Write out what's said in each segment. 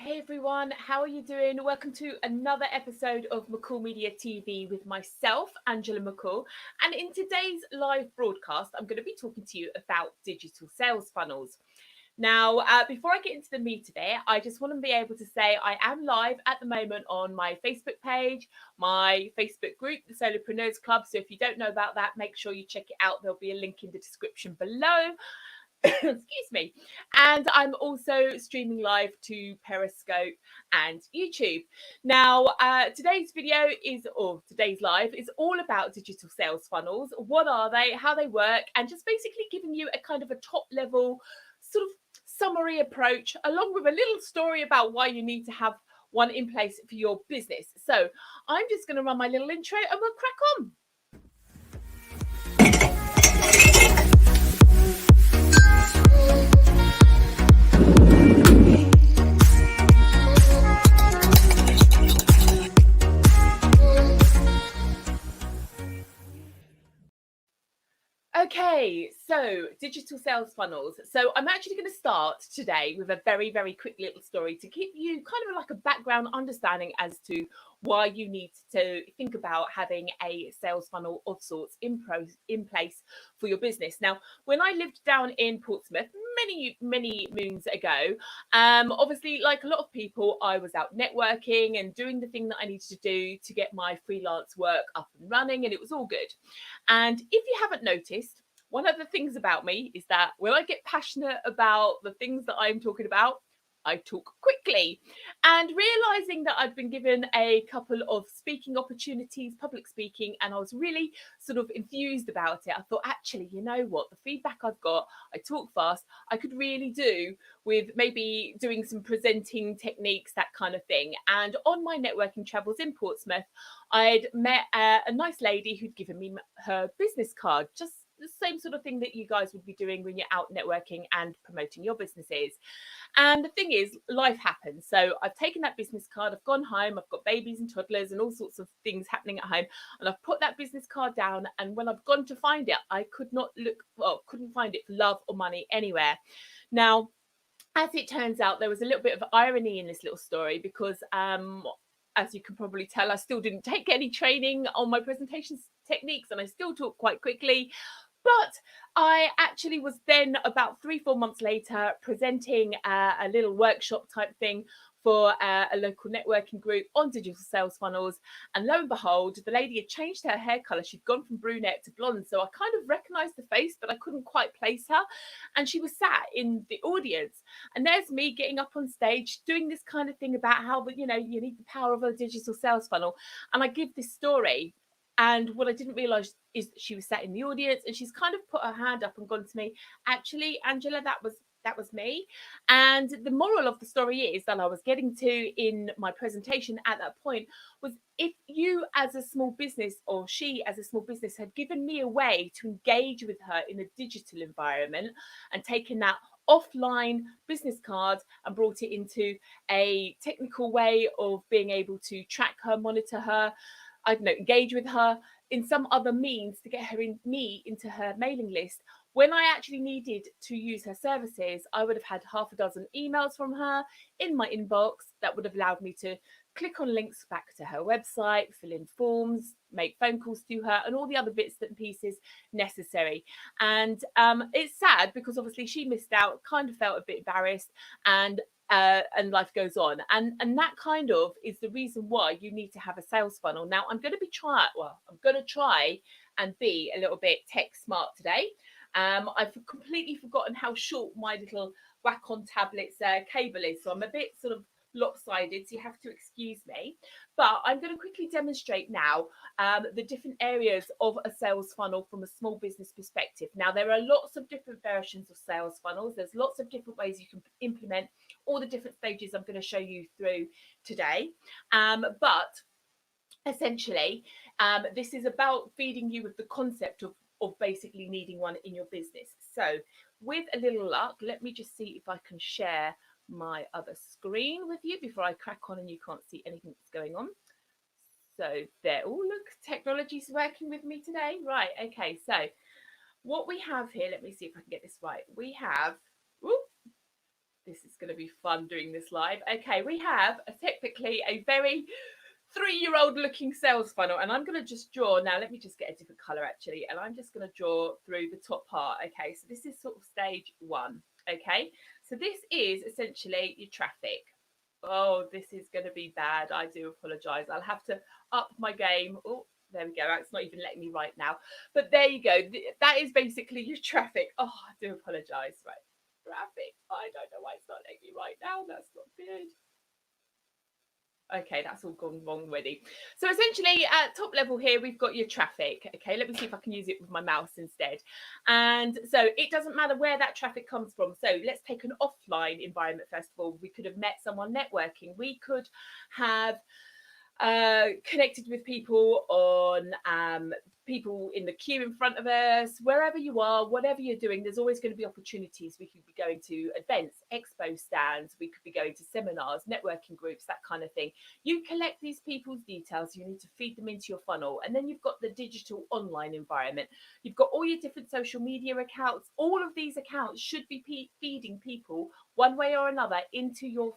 Hey everyone, how are you doing? Welcome to another episode of McCall Media TV with myself, Angela McCall. And in today's live broadcast, I'm going to be talking to you about digital sales funnels. Now, before I get into the meat of it, I just want to be able to say I am live at the moment on my Facebook page, my Facebook group, the Solopreneurs Club. So if you don't know about that, make sure you check it out. There'll be a link in the description below. Excuse me. And I'm also streaming live to Periscope and YouTube. Now, today's live is all about digital sales funnels. What are they? How they work? And just basically giving you a kind of a top level sort of summary approach, along with a little story about why you need to have one in place for your business. So I'm just going to run my little intro and we'll crack on. Okay, so digital sales funnels. So I'm actually going to start today with a very, very quick little story to give you kind of like a background understanding as to why you need to think about having a sales funnel of sorts in place for your business. Now, when I lived down in Portsmouth many moons ago, obviously, like a lot of people, I was out networking and doing the thing that I needed to do to get my freelance work up and running, and it was all good. And if you haven't noticed, one of the things about me is that when I get passionate about the things that I'm talking about, I talk quickly. And realizing that I'd been given a couple of speaking opportunities, public speaking, and I was really sort of enthused about it, I thought, actually, you know what? The feedback I've got, I talk fast, I could really do with maybe doing some presenting techniques, that kind of thing. And on my networking travels in Portsmouth, I'd met a nice lady who'd given me her business card, just the same sort of thing that you guys would be doing when you're out networking and promoting your businesses. And the thing is, life happens. So I've taken that business card, I've gone home, I've got babies and toddlers and all sorts of things happening at home. And I've put that business card down. And when I've gone to find it, I couldn't find it for love or money anywhere. Now, as it turns out, there was a little bit of irony in this little story because as you can probably tell, I still didn't take any training on my presentation techniques and I still talk quite quickly. But I actually was then about 3-4 months later presenting a little workshop type thing for a local networking group on digital sales funnels. And lo and behold, the lady had changed her hair color. She'd gone from brunette to blonde. So I kind of recognized the face, but I couldn't quite place her. And she was sat in the audience. And there's me getting up on stage doing this kind of thing about how, you need the power of a digital sales funnel. And I give this story. And what I didn't realize is that she was sat in the audience and she's kind of put her hand up and gone to me, actually, Angela, that was me. And the moral of the story is that I was getting to in my presentation at that point was, if you as a small business, or she as a small business, had given me a way to engage with her in a digital environment and taken that offline business card and brought it into a technical way of being able to track her, monitor her, I don't know, engage with her in some other means to get into her mailing list. When I actually needed to use her services, I would have had half a dozen emails from her in my inbox that would have allowed me to click on links back to her website, fill in forms, make phone calls to her, and all the other bits and pieces necessary. And it's sad because obviously she missed out, kind of felt a bit embarrassed, and life goes on. And that kind of is the reason why you need to have a sales funnel. Now, I'm going to try and be a little bit tech smart today. I've completely forgotten how short my little Wacom tablet's cable is, so I'm a bit sort of lopsided, so you have to excuse me. But I'm going to quickly demonstrate now the different areas of a sales funnel from a small business perspective. Now, there are lots of different versions of sales funnels. There's lots of different ways you can implement all the different stages I'm going to show you through today. But essentially, this is about feeding you with the concept of basically needing one in your business. So with a little luck, let me just see if I can share my other screen with you before I crack on and you can't see anything that's going on. So there, oh look, technology's working with me today. Right, okay, so what we have here, let me see if I can get this right. We have, This is going to be fun doing this live. Okay, we have technically a very 3-year-old looking sales funnel, and I'm going to just draw now. Let me just get a different color actually, and I'm just going to draw through the top part. Okay, so this is sort of stage 1. Okay, so this is essentially your traffic. Oh, this is going to be bad. I do apologize. I'll have to up my game. Oh, there we go. It's not even letting me write now. But there you go. That is basically your traffic. Oh, I do apologize. Right. Traffic. I don't know why it's not letting me write now. That's not good. Okay, that's all gone wrong already. So essentially at top level here, we've got your traffic. Okay, let me see if I can use it with my mouse instead. And so it doesn't matter where that traffic comes from. So let's take an offline environment first of all. We could have met someone networking. We could have connected with people on people in the queue in front of us. Wherever you are, whatever you're doing, there's always going to be opportunities. We could be going to events, expo stands, we could be going to seminars, networking groups, that kind of thing. You collect these people's details, you need to feed them into your funnel, and then you've got the digital online environment. You've got all your different social media accounts. All of these accounts should be feeding people one way or another into your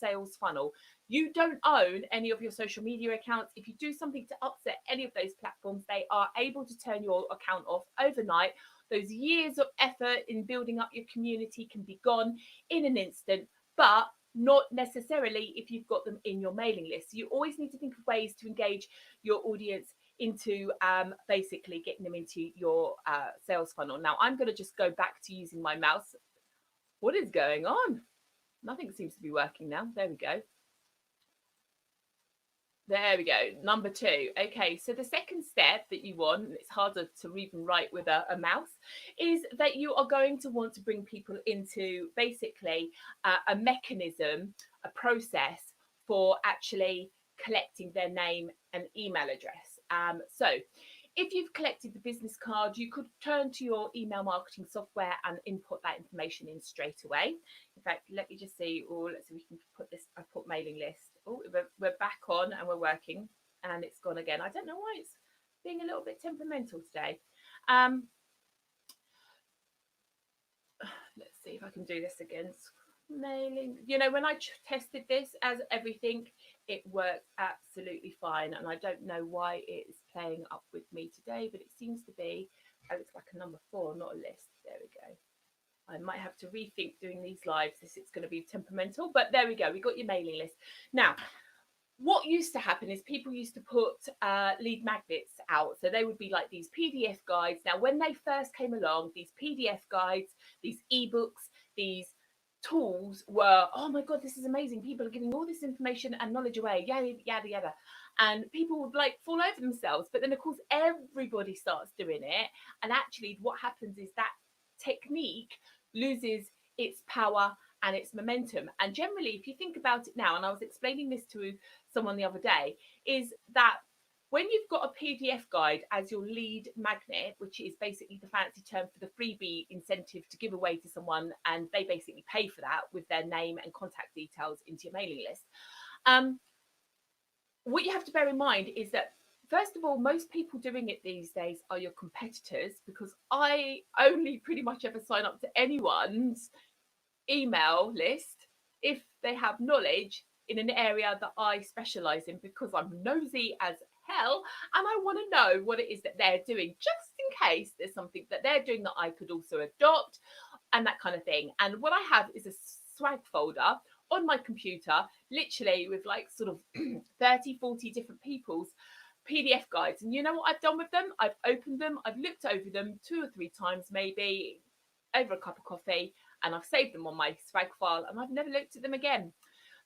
sales funnel. You don't own any of your social media accounts. If you do something to upset any of those platforms, they are able to turn your account off overnight. Those years of effort in building up your community can be gone in an instant, but not necessarily if you've got them in your mailing list. So you always need to think of ways to engage your audience into basically getting them into your sales funnel. Now, I'm going to just go back to using my mouse. What is going on? Nothing seems to be working now. There we go. There we go. Number 2. Okay, so the second step that you want, and it's harder to even write with a mouse, is that you are going to want to bring people into basically a mechanism, a process for actually collecting their name and email address. So if you've collected the business card, you could turn to your email marketing software and input that information in straight away. In fact, let me just see. Oh, let's see if we can put this. I put mailing list. Oh, we're back on and we're working, and it's gone again. I don't know why it's being a little bit temperamental today. Let's see if I can do this again. Mailing. You know, when I tested this as everything, it worked absolutely fine, and I don't know why it's playing up with me today, but it seems to be. Oh, it's like a number 4, not a list. There we go. I might have to rethink doing these lives. It's going to be temperamental, but there we go. We got your mailing list. Now, what used to happen is people used to put lead magnets out. So they would be like these PDF guides. Now, when they first came along, these PDF guides, these ebooks, these tools were, oh my God, this is amazing. People are giving all this information and knowledge away, yada, yada, yada. And people would like fall over themselves. But then, of course, everybody starts doing it. And actually, what happens is that technique loses its power and its momentum. And generally, if you think about it now, and I was explaining this to someone the other day, is that when you've got a PDF guide as your lead magnet, which is basically the fancy term for the freebie incentive to give away to someone, and they basically pay for that with their name and contact details into your mailing list. What you have to bear in mind is that, first of all, most people doing it these days are your competitors, because I only pretty much ever sign up to anyone's email list if they have knowledge in an area that I specialize in, because I'm nosy as hell and I want to know what it is that they're doing, just in case there's something that they're doing that I could also adopt, and that kind of thing. And what I have is a swag folder on my computer, literally with like sort of 30, 40 different people's PDF guides. And you know what I've done with them? I've opened them, I've looked over them 2 or 3 times, maybe over a cup of coffee, and I've saved them on my swag file, and I've never looked at them again.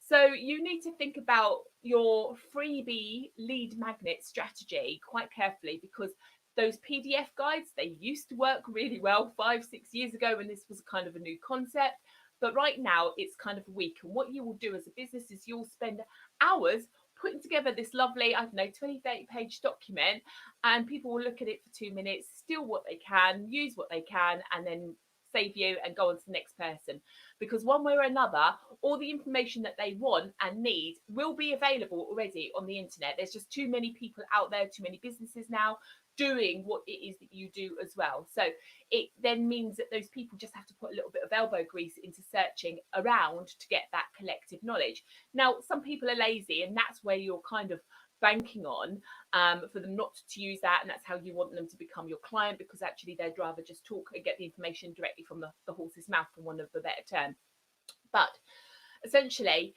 So you need to think about your freebie lead magnet strategy quite carefully, because those PDF guides, they used to work really well 5, 6 years ago when this was kind of a new concept. But right now it's kind of weak. And what you will do as a business is you'll spend hours putting together this lovely, I don't know, 20, 30 page document, and people will look at it for 2 minutes, steal what they can, use what they can, and then save you and go on to the next person. Because one way or another, all the information that they want and need will be available already on the internet. There's just too many people out there, too many businesses now, doing what it is that you do as well. So it then means that those people just have to put a little bit of elbow grease into searching around to get that collective knowledge. Now, some people are lazy, and that's where you're kind of banking on for them not to use that, and that's how you want them to become your client, because actually they'd rather just talk and get the information directly from the horse's mouth, for want of a better term. But essentially,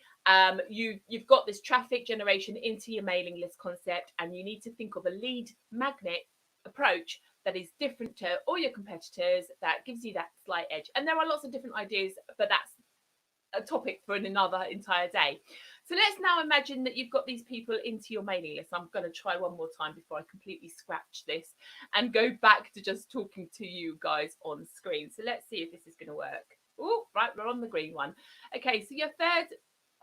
you've got this traffic generation into your mailing list concept, and you need to think of a lead magnet approach that is different to all your competitors, that gives you that slight edge. And there are lots of different ideas, but that's a topic for another entire day. So let's now imagine that you've got these people into your mailing list. I'm going to try one more time before I completely scratch this and go back to just talking to you guys on screen. So let's see if this is going to work. Oh, right, we're on the green one. Okay, so your third,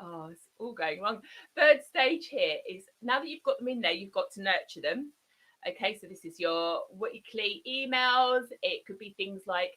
oh, it's all going wrong. Third stage here is, now that you've got them in there, you've got to nurture them. Okay, so this is your weekly emails. It could be things like,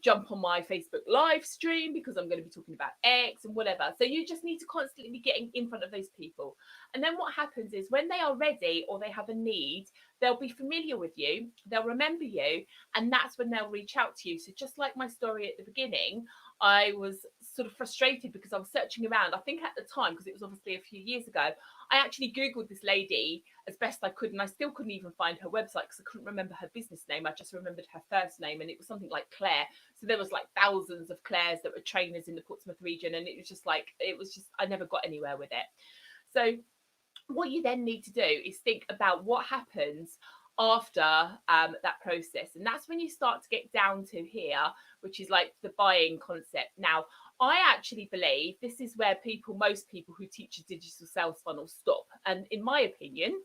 jump on my Facebook live stream because I'm going to be talking about X and whatever. So you just need to constantly be getting in front of those people. And then what happens is, when they are ready or they have a need, they'll be familiar with you, they'll remember you, and that's when they'll reach out to you. So just like my story at the beginning, I was sort of frustrated because I was searching around. I think at the time, because it was obviously a few years ago, I actually Googled this lady as best I could, and I still couldn't even find her website because I couldn't remember her business name. I just remembered her first name, and it was something like Claire. So there was like thousands of Claires that were trainers in the Portsmouth region, and it was just I never got anywhere with it. So what you then need to do is think about what happens after that process, and that's when you start to get down to here, which is like the buying concept. Now, I actually believe this is where most people who teach a digital sales funnel stop, and in my opinion,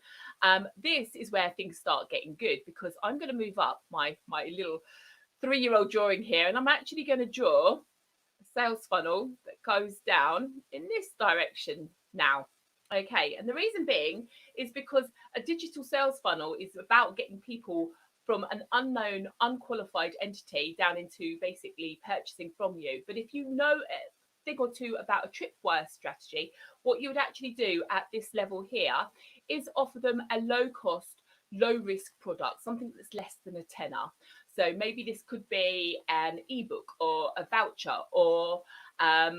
this is where things start getting good, because I'm going to move up my little 3-year-old drawing here, and I'm actually going to draw a sales funnel that goes down in this direction now. Okay, and the reason being is because a digital sales funnel is about getting people from an unknown, unqualified entity down into basically purchasing from you. But if you know a thing or two about a Tripwire strategy, what you would actually do at this level here is offer them a low cost, low risk product, something that's less than a tenner. So maybe this could be an ebook or a voucher, or I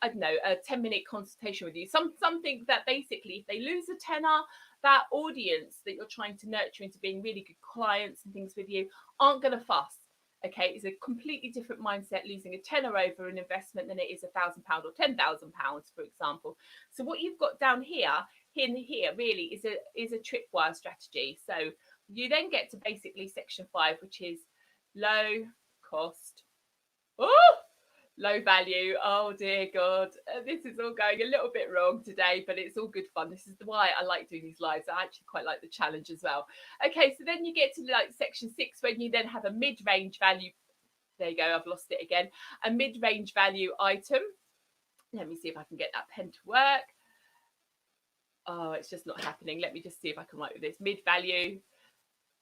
don't know, a 10-minute consultation with you. Something that basically, if they lose a tenner, that audience that you're trying to nurture into being really good clients and things with you aren't going to fuss. Okay, it's a completely different mindset losing a tenner over an investment than it is £1,000 or £10,000, for example. So what you've got down here really is a tripwire strategy. So you then get to basically section 5, which is low cost. Oh, low value. Oh dear God, this is all going a little bit wrong today, but it's all good fun. This is why I like doing these lives. I actually quite like the challenge as well. Okay, so then you get to like section 6, when you then have a mid-range value. There you go, I've lost it again. A mid-range value item. Let me see if I can get that pen to work. Oh, it's just not happening. Let me just see if I can write with this. Mid-value.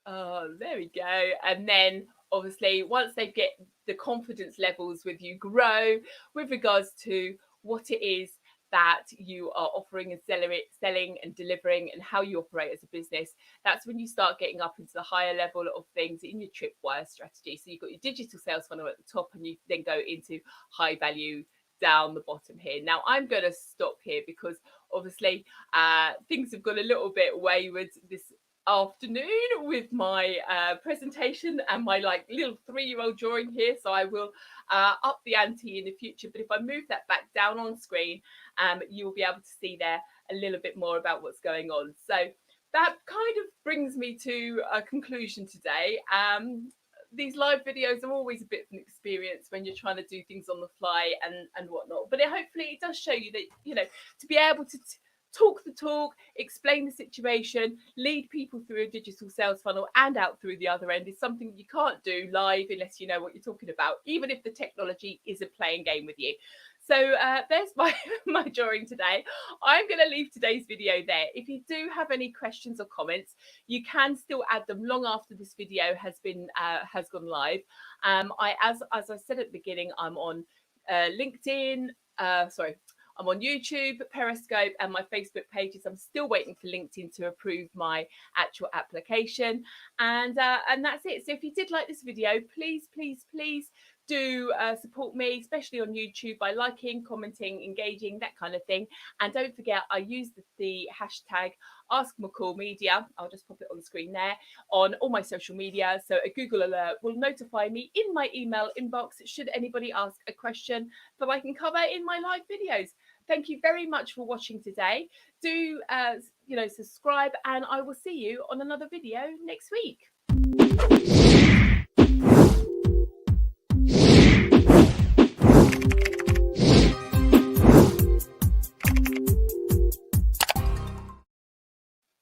Oh, there we go. And then obviously, once they get the confidence levels with you grow with regards to what it is that you are offering and selling and delivering, and how you operate as a business, that's when you start getting up into the higher level of things in your tripwire strategy. So you've got your digital sales funnel at the top, and you then go into high value down the bottom here. Now I'm going to stop here because obviously things have got a little bit wayward this afternoon with my presentation and my like little 3-year-old drawing here, so I will up the ante in the future. But if I move that back down on screen, you will be able to see there a little bit more about what's going on. So that kind of brings me to a conclusion today. These live videos are always a bit of an experience when you're trying to do things on the fly and whatnot, but hopefully it does show you that, you know, to be able to talk the talk, explain the situation, lead people through a digital sales funnel and out through the other end is something you can't do live unless you know what you're talking about, even if the technology isn't playing game with you. So there's my drawing today. I'm going to leave today's video there. If you do have any questions or comments, you can still add them long after this video has gone live. As I said at the beginning, I'm on LinkedIn. I'm on YouTube, Periscope, and my Facebook pages. I'm still waiting for LinkedIn to approve my actual application. And that's it. So if you did like this video, please, please, please do support me, especially on YouTube, by liking, commenting, engaging, that kind of thing. And don't forget, I use the hashtag AskMcCallMedia. I'll just pop it on the screen there on all my social media. So a Google alert will notify me in my email inbox should anybody ask a question that I can cover in my live videos. Thank you very much for watching today. Do subscribe, and I will see you on another video next week.